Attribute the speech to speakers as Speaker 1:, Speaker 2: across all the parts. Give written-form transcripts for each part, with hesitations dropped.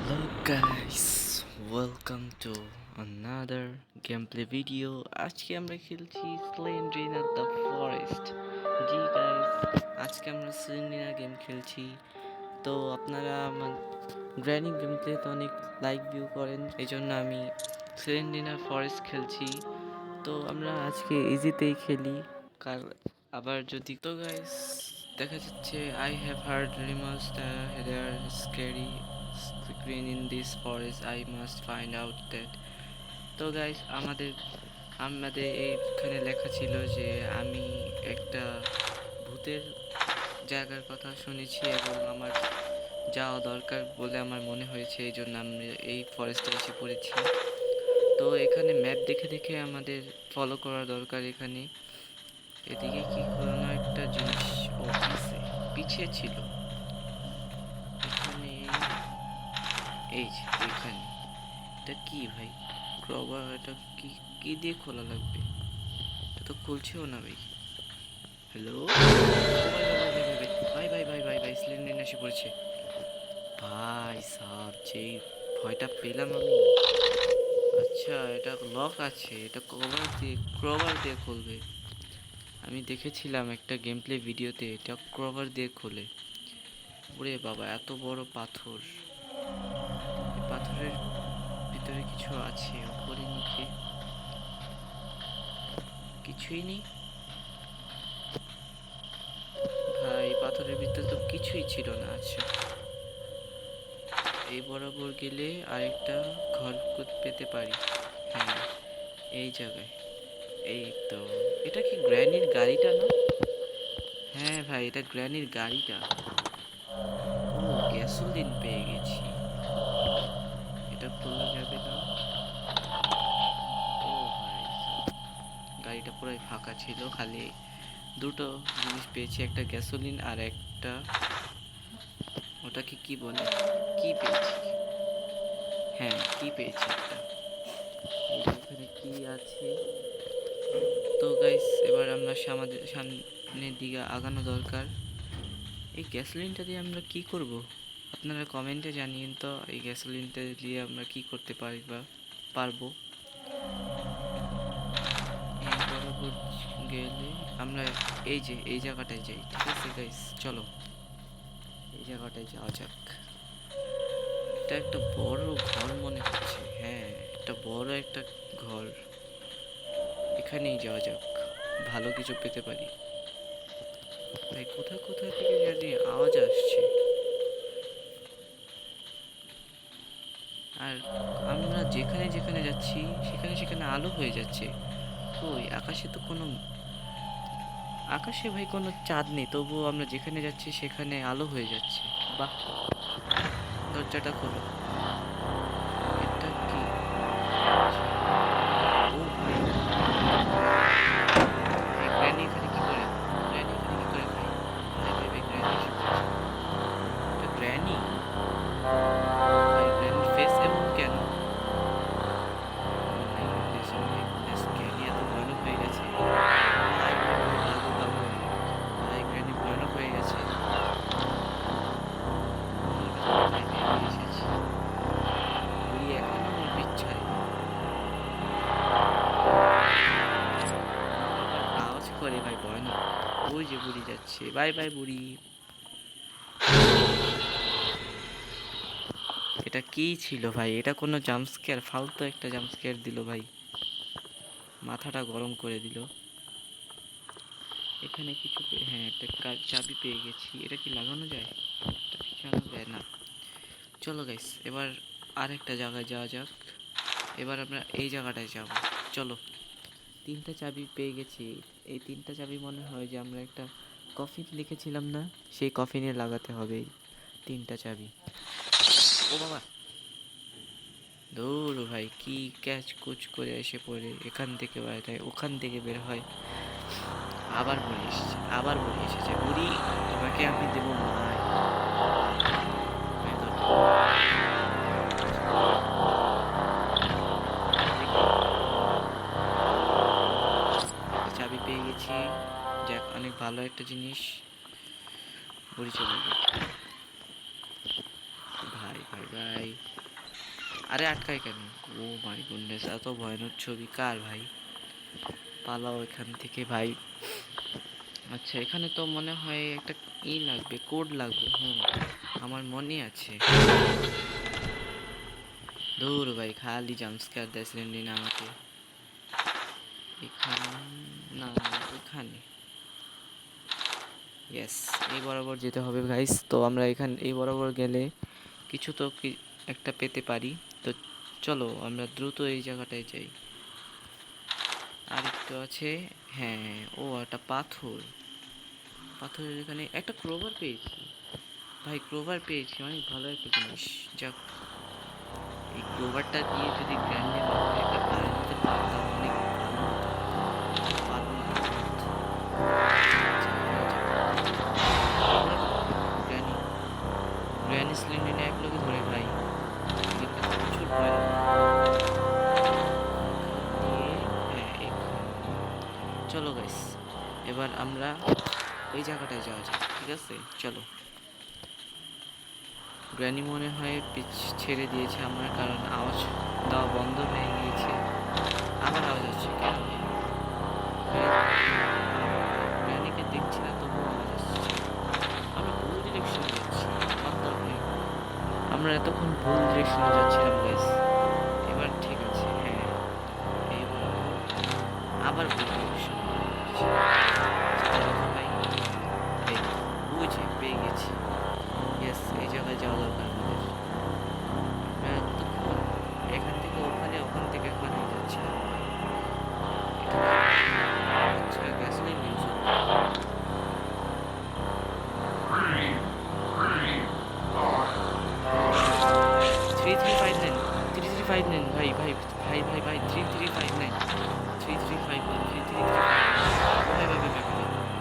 Speaker 1: Hello guys, welcome to another gameplay video. আজকে আমরা খেলছি স্লেন্ড্রিনা দ্য ফরেস্ট। জি গাইস, আজকে আমরা স্লেন্ড্রিনা গেম খেলছি। তো আপনারা আমার গ্র্যানি গেমপ্লেতে অনেক লাইক ভিউ করেন, এই জন্য আমি স্লেন্ড্রিনা ফরেস্ট খেলছি। তো আমরা আজকে ইজিতেই খেলি, কার আবার যদি তো গাইস দেখা যাচ্ছে I have heard rumours there scary screen in this forest. I must find out that. তো গাইস আমাদের এইখানে লেখা ছিল যে আমি একটা ভূতের জায়গার কথা শুনেছি এবং আমার যাওয়া দরকার বলে আমার মনে হয়েছে, এই জন্য আমি এই ফরেস্টে এসে পড়েছি। তো এখানে ম্যাপ দেখে দেখে আমাদের ফলো করা দরকার। এখানে এদিকে কি কোনো একটা জিনিস পিছিয়ে ছিল এখানে, এই যে এখানে। এটা কি ভাই? ক্রবার এটা কি কি দিয়ে খোলা লাগবে? এটা তো খুলছেও না ভাই। হ্যালো ভাই ভাই ভাই ভাই ভাই স্লেন্ডার এসে পড়েছে ভাই সাব। যেই ভয়টা পেলাম আমি। আচ্ছা, এটা লক আছে, এটা ক্রবার দিয়ে খুলবে। আমি দেখেছিলাম একটা গেম প্লে ভিডিওতে, এটা ক্রবার দিয়ে খোলে। ওরে বাবা, এত বড় পাথর! পাথরের ভিতরে কিছু আছে? উপরে নিচে কিছুই নেই ভাই, পাথরের ভিতরে তো কিছুই ছিল না। আচ্ছা, এই বরাবর গেলে আরেকটা ঘর পেতে পারি। হ্যাঁ, এই জায়গায়। এই তো, এটা কি গ্র্যানির গাড়িটা না? হ্যাঁ ভাই, এটা গ্র্যানির গাড়িটা। ও, গ্যাসোলিন পেয়ে গেছি। এটা খোলা যাবে না। ও ভাই, গাড়িটা পুরাই ফাঁকা ছিল, খালি দুটো জিনিস পেয়েছি, একটা গ্যাসোলিন আর একটা ওটাকে কি বলে, কি পেয়েছি। হ্যাঁ, কি পেয়েছি একটা। এখানে কি আছে? তো গাইস, এবার আমরা আমাদের সামনের দিকে আগানো দরকার। এই গ্যাসোলিনটা দিয়ে আমরা কি করব? আপনারা কমেন্টে জানিয়েন তো, এই গ্যাসোলিনটা দিয়ে আমরা কি করতে পারি বা পারবো। এই বরাবর গেলে আমরা এই জায়গাটায় যাই। ঠিক আছে গাইস, চলো এই জায়গাটায় যাওয়া যাক। এটা একটা বড় ঘর মনে হচ্ছে। হ্যাঁ, একটা বড় একটা ঘর। এখানেই যাওয়া যাক, ভালো কিছু পেতে পারি। ভাই, কোথা কোথা থেকে জানি আওয়াজ আসছে, আর আমরা যেখানে যেখানে যাচ্ছি সেখানে সেখানে আলো হয়ে যাচ্ছে। কই আকাশে তো কোনো, আকাশে ভাই কোনো চাঁদ নেই, তবুও আমরা যেখানে যাচ্ছি সেখানে আলো হয়ে যাচ্ছে। বাহ, দরজাটা খোলো। এটা কি? ও ভাই, এই গ্র্যানি এখানে কি করে? গ্র্যানি এখানে কি করে ভাই? ভাই ভাই ভাই, গ্র্যানি এসে পড়েছে। এটা গ্র্যানি? ভাই, গ্র্যানির ফেস এমন কেন? Oh my goodness, oh my goodness, granny এত ভয়ানক হয়ে গেছে। ভাই ভাই ভাই, ভাগো ভাগো। ভাই, গ্র্যানি ভয়ানক হয়ে গেছে। ওর ভিতর থেকে বেরিয়ে এসেছি। বুড়ি এখনো ওর পিছায়। আওয়াজ করে ভাই, ভয়ানক। ওই যে বুড়ি যাচ্ছে। বাই বাই বুড়ি। এটা কি ছিল ভাই? এটা কোনো জাম্পস্ক্যার? ফালতু একটা জাম্পস্ক্যার দিল ভাই, মাথাটা গরম করে দিল। এখানে কিছু হ্যাঁ, একটা চাবি পেয়ে গেছি। এটা কি লাগানো যায়? এটা লাগানো যায় না। চলো গাইস, এবার আরেকটা জায়গায় যাওয়া যাক। এবার আমরা এই জায়গাটায় যাব। চলো, তিনটা চাবি পেয়ে গেছি। এই তিনটা চাবি মনে হয় যে আমরা একটা কফিন লিখেছিলাম না, সেই কফিনে লাগাতে হবে এই তিনটা চাবি। ও বাবা, দৌড় ভাই, কি ক্যাচ কুচ করে এসে পড়ে এখান থেকে বাইরে, ওখান থেকে বের হয়। আবার বুড়ি এসেছে, আবার বুড়ি এসেছে। বুড়ি, তোমাকে আমি দেবো মার। চাবি পেয়ে গেছি, যাক অনেক ভালো একটা জিনিস। বুড়ি চলে গেল। ভাই ভাই ভাই, আরে আটকাই কেন? ও মাই গুডনেস, এত ভয়ানক ছবি কার ভাই? পালাও এখান থেকে ভাই। আচ্ছা, এখানে তো মনে হয় একটা লাগবে, কোড লাগবে। হুম, আমার মনে আছে। দূর ভাই, খালি জাম্পস্ক্যার দেয় সিলিন্ডিন আমাকে। এখানে না, এখানে। ইয়েস, এই বরাবর যেতে হবে গাইস। তো আমরা এই বরাবর গেলে কিছু তো একটা পেতে পারি। তো চলো আমরা দ্রুত এই জায়গাটায় যাই। আর একটু আছে। হ্যাঁ, ও একটা পাথরের এখানে একটা ক্লোভার পেয়েছি ভাই। ক্লোভার পেয়েছি, অনেক ভালো একটা জিনিস। যাক, এই ক্লোভারটা দিয়ে যদি গ্র্যান্ডের মধ্যে একটা বানাতে পারতাম, অনেক ভালো হতো। পারবো না তো। গ্র্যানি গ্র্যানি সিলিন্ডার এক লোকে ধরে ভাই। গেমটা তো প্রচুর ভয় দিয়ে। হ্যাঁ, চলো গাইস, এবার আমরা ওই জায়গাটায় যাওয়া যাক, ঠিক আছে? চলো। গ্র্যানি মনে হয় ছেড়ে দিয়েছে আমার, কারণ আওয়াজ দেওয়া বন্ধ হয়ে গিয়েছে। আবার আওয়াজ আসছে কেন? গ্র্যানিকে দেখছি না, তবুও আওয়াজ আসছে। আমরা ভুল ডিরেকশনে যাচ্ছি। আমরা এতক্ষণ ভুল ডিরেকশনে যাচ্ছিলাম গাইস। এবার ঠিক আছে। হ্যাঁ, এবার আবার ভুল ডিরেকশন। ভাই, এই বুঝে পেয়ে গেছি। ইয়েস, এই জায়গায় যাওয়া দরকার আমাদের। আমরা এতক্ষণ এখান থেকে ওখানে, ওখান থেকে এখানে যাচ্ছিলাম ভাই। আচ্ছা, গ্যাসোলিন ইউজ হবে। 3359 3359 ভাই ভাই ভাই ভাই ভাই 3359 3359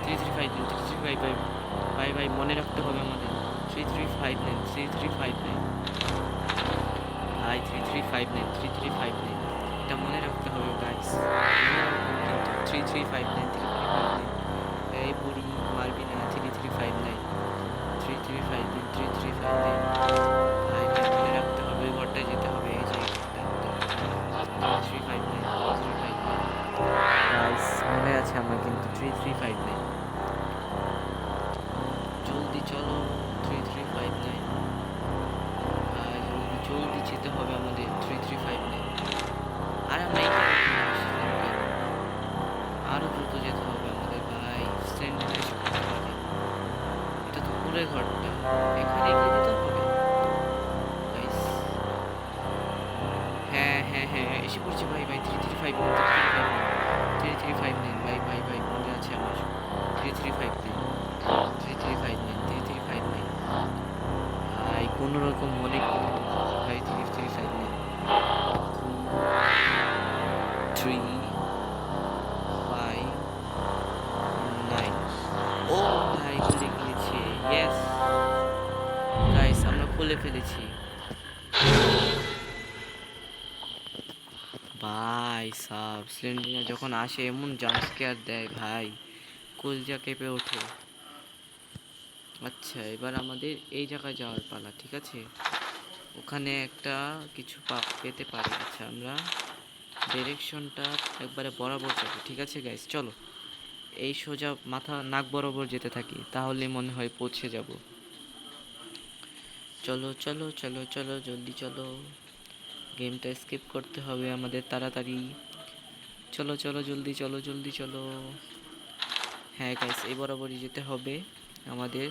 Speaker 1: 3359 ভাই ভাই মনে রাখতে হবে আমাদের। 3359 3359 ভাই 3359 3359 এটা মনে রাখতে হবে গাইস। 3359 3359 এই বুড়ি মারবি না। 3359 3359 3359 ভাই ভাই মনে রাখতে হবে, ঘরটায় যেতে হবে। এই যে 3359 3359 গাইস, মনে আছে আমার কিন্তু। 3359 জলদি চলো। 3359 ভাই, জলদি যেতে হবে আমাদের। 3359 আর আমরা এইখানে আসলাম কেন? আরো দ্রুত যেতে হবে আমাদের ভাই। স্ট্যান্ডে এসে পড়তে হবে। এটা তো পুরো ঘরটা, এখানে এগিয়ে যেতে হবে গাইস। হ্যাঁ হ্যাঁ হ্যাঁ, এসে পড়ছি ভাই ভাই। 3359 3359 ভাই ভাই ভাই মনে আছে আমার। 3359 3359 3359 ভাই, কোনো রকম মনে ভাই। 3359 359 ও ভাই, খুলে গিয়েছে। ইয়েস গাইস, আমরা খুলে ফেলেছি ভাই। সাব সিলিন্ডার যখন আসে এমন জাম্প স্কেয়ার দেয় ভাই, কলজা কেঁপে ওঠে। আচ্ছা, এবার আমাদের এই জায়গায় যাওয়ার পালা, ঠিক আছে? ওখানে একটা কিছু পেতে পারি। আচ্ছা, আমরা ডিরেকশনটা একবারে বরাবর যাবো, ঠিক আছে গাইস? চলো এই সোজা মাথা নাক বরাবর যেতে থাকি, তাহলে মনে হয় পৌঁছে যাব। চলো চলো চলো চলো, জলদি চলো। গেমটা স্কিপ করতে হবে আমাদের তাড়াতাড়ি। চলো চলো, জলদি চলো, জলদি চলো। হ্যাঁ গাইস, এই বরাবরই যেতে হবে আমাদের।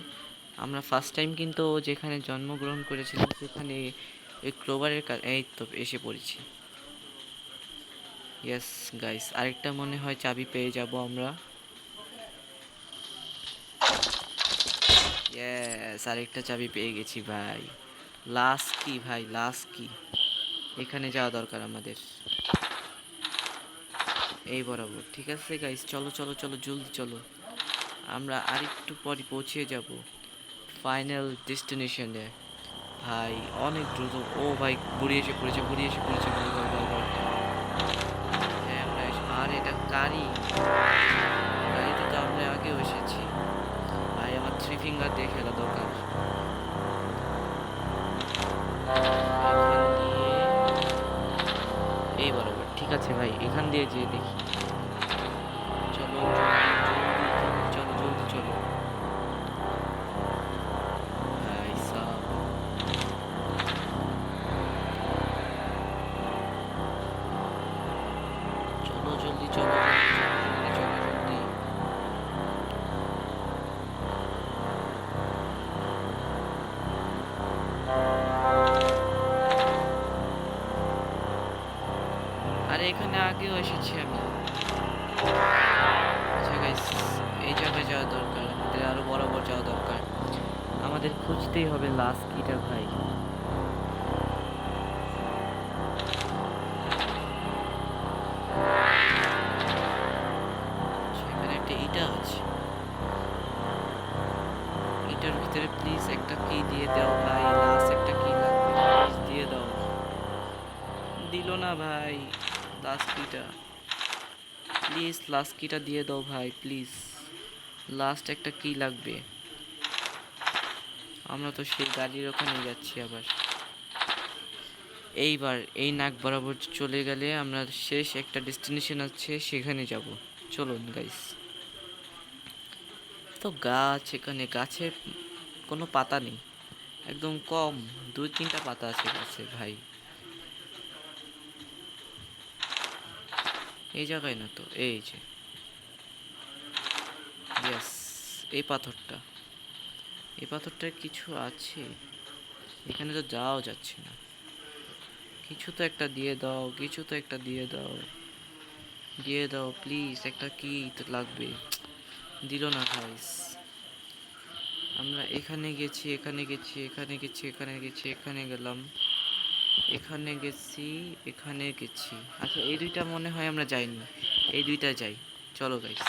Speaker 1: আমরা ফার্স্ট টাইম কিন্তু যেখানে জন্মগ্রহণ করেছিলাম সেখানে ওই ক্লোভারের এই তো এসে পড়েছি। ইয়েস গাইস, আরেকটা মনে হয় চাবি পেয়ে যাব আমরা। ইয়েস, আরেকটা চাবি পেয়ে গেছি ভাই। লাস্ট কি ভাই, লাস্ট কি? এখানে যাওয়া দরকার আমাদের, এই বরাবর। ঠিক আছে গাইস, চলো চলো চলো, জলদি চলো। আমরা আরেকটু পরে পৌঁছে যাব ফাইনাল ডেস্টিনেশনে ভাই। অনেক দ্রুত। ও ভাই, বুড়ি এসে পড়েছে, বুড়ি এসে পড়েছে ভাই ভাই ভাই ভাই। হ্যাঁ, আর এটা গাড়িতে তো আমরা আগেও এসেছি ভাই। আমার 3 ফিঙ্গার দিয়ে খেলা দরকার। এখান দিয়ে আছে ভাই, এখান দিয়ে যেয়ে দেখি। চলো চলো জলদি চলো ভাই সাব। চলো জলদি চলো জলদি। আরে এখানে আগেও এসেছি আমি। আচ্ছা গাইস, এই জায়গায় যাওয়া দরকার, আমাদের আরো বরাবর যাওয়া দরকার। আমাদের খুঁজতেই হবে লাস্ট কিটা ভাই। সেখানে একটা ইটা আছে, ইটার ভিতরে প্লিজ একটা কি দিয়ে দাও ভাই, লাস্ট একটা কি লাগবে, প্লিজ দিয়ে দাও। দিল না ভাই লাস্ট কিটা, প্লিজ লাস্ট কিটা দিয়ে দাও ভাই প্লিজ। লাস্ট একটা কি লাগবে। আমরা তো সেই গাড়ির ওখানে যাচ্ছি আবার। এইবার এই নাক বরাবর চলে গেলে আমরা শেষ একটা ডেস্টিনেশন আছে, সেখানে যাব। চলুন গাইস। তো গাছ, এখানে গাছে কোনো পাতা নেই, একদম কম, 2-3টা পাতা আছে গাছে ভাই। এই জায়গায় না তো, এই যে ইয়েস, এই পাথরটা, এই পাথরটার কিছু আছে, এখানে তো যাওয়া যাচ্ছে না। কিছু তো একটা দিয়ে দাও, কিছু তো একটা দিয়ে দাও, দিয়ে দাও প্লিজ, একটা কি তো লাগবে। দিল না গাইস। আমরা এখানে গেছি, এখানে গেছি, এখানে গেছি, এখানে গেছি, এখানে গেলাম, এখানে গেছি, এখানে গেছি। আচ্ছা এই দুইটা মনে হয় আমরা যাইনি, এই দুইটা যাই। চলো গাইস।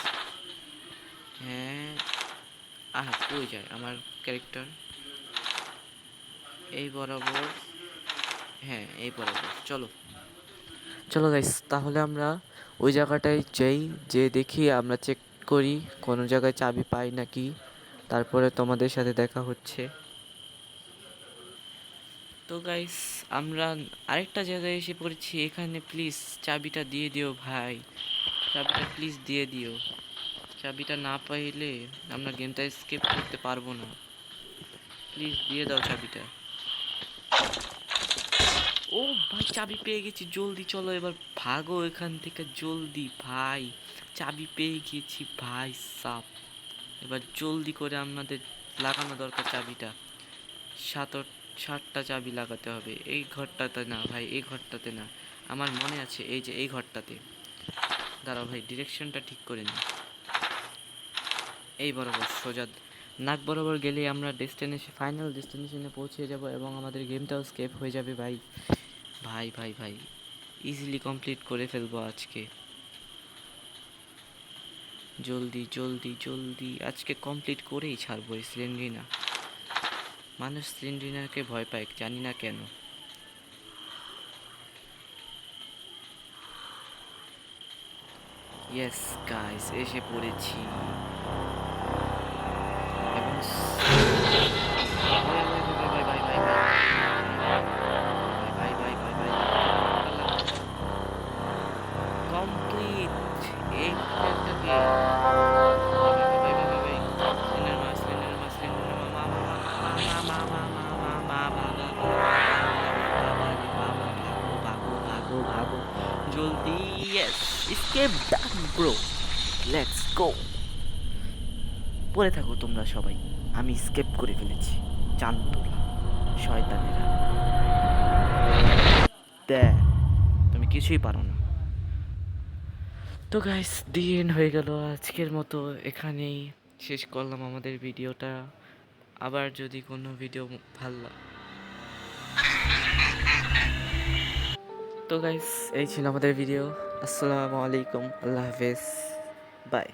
Speaker 1: হ্যাঁ, আহা কই যায় আমার ক্যারেক্টার? এই বরাবর, হ্যাঁ এই বরাবর। চলো চলো গাইস, তাহলে আমরা ওই জায়গাটায় যাই, যে দেখি আমরা চেক করি কোনো জায়গায় চাবি পাই নাকি, তারপরে তোমাদের সাথে দেখা হচ্ছে। তো গাইস, আমরা আরেকটা জায়গায় এসে পড়েছি, এখানে প্লিজ চাবিটা দিয়ে দিও ভাই, চাবিটা প্লিজ দিয়ে দিও। চাবিটা না পাইলে আমরা গেমটা স্কিপ করতে পারবো না, প্লিজ দিয়ে দাও চাবিটা। ও ভাই চাবি পেয়ে গেছি, জলদি চলো এবার ভাগো এখান থেকে জলদি ভাই, চাবি পেয়ে গেছি ভাই সাপ। এবার জলদি করে আমাদের লাগানো দরকার চাবিটা, 7-8টা চাবি লাগাতে হবে। এই ঘরটাতে না ভাই, এই ঘরটাতে না, আমার মনে আছে এই যে এই ঘরটাতে। দাঁড়াও ভাই, ডিরেকশনটা ঠিক করে নিই। এই বরাবর সোজা নাক বরাবর গেলে আমরা ফাইনাল ডেস্টিনেশনে পৌঁছে যাব এবং আমাদের গেমটাও স্কেপ হয়ে যাবে ভাই। ভাই ভাই ভাই ইজিলি কমপ্লিট করে ফেলবো আজকে। জলদি জলদি জলদি আজকে কমপ্লিট করেই ছাড়বো এই স্লেন্ড্রিনা। মানুষ স্লেন্ড্রিনাকে ভয় পায় জানি না কেন। ইয়েস গাইস, এসে পড়েছি এবং কমপ্লিট এই ক্যারেক্টারকে। জলদি yes, escape done bro, let's go. পড়ে থাকো তোমরা সবাই, আমি স্কেপ করে ফেলেছি। চান্দুরা শয়তানেরা, দেখ তুমি কিছুই পারো না। তো গাইস দি এন্ড হয়ে গেল আজকের মতো, এখানেই শেষ করলাম আমাদের ভিডিওটা। আবার যদি কোনো ভিডিও ভালো, তো গাইস এই ছিল আমাদের ভিডিও। আসসালামু আলাইকুম, আল্লাহ হাফেজ, বাই।